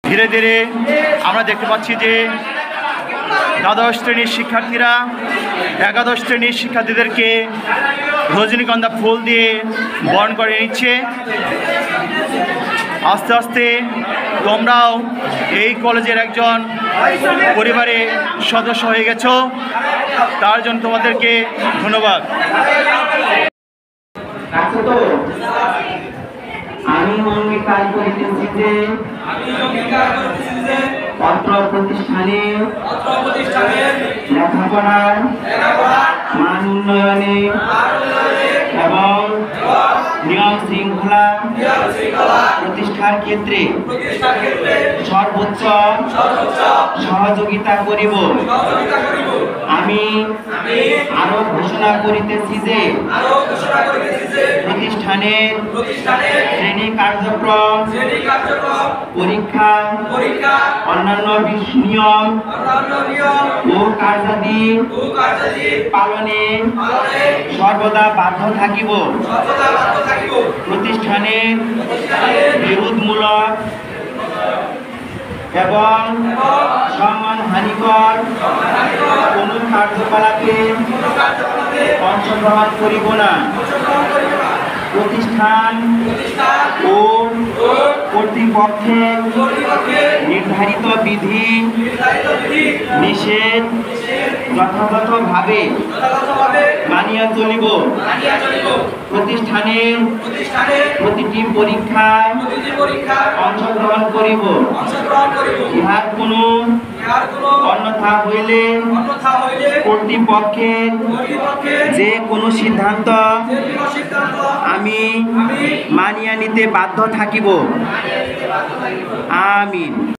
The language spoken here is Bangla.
ধীরে ধীরে আমরা দেখতে পাচ্ছি যে দ্বাদশ শ্রেণীর শিক্ষার্থীরা একাদশ শ্রেণীর শিক্ষার্থীদেরকে রজনীগন্ধা ফুল দিয়ে বরণ করে নিচ্ছে। আস্তে আস্তে তোমরাও এই কলেজের একজন পরিবারের সদস্য হয়ে গেছো, তার জন্য তোমাদেরকে ধন্যবাদ। আমি অঙ্গীকার করিতেছি যে অত্র প্রতিষ্ঠানে লেখাপড়ার মান উন্নয়নে এবং নিয়ম শৃঙ্খলা প্রতিষ্ঠার ক্ষেত্রে সর্বোচ্চ সহযোগিতা করিব। আমি আরো ঘোষণা করিতেছি যে প্রতিষ্ঠানের শ্রেণী কার্যক্রম পরীক্ষা অন্যান্য নিয়ম ও কার্যাদি পালনে সর্বদা বাধ্য থাকিব। প্রতিষ্ঠানের বিরোধমূলক এবং সম্মানহানিকর কোন কার্যকলাপে অংশগ্রহণ করিব না। প্রতিষ্ঠান ও কর্তৃপক্ষের নির্ধারিত বিধি নিষেধ যথাযথভাবে মানিয়া চলিব। প্রতিষ্ঠানের প্রতিটি পরীক্ষায় অংশগ্রহণ করিব। ইহার কোনো অন্যথা হইলে কর্তৃপক্ষের যে কোনো সিদ্ধান্ত আমি মানিয়া নিতে বাধ্য থাকিব। আমিন।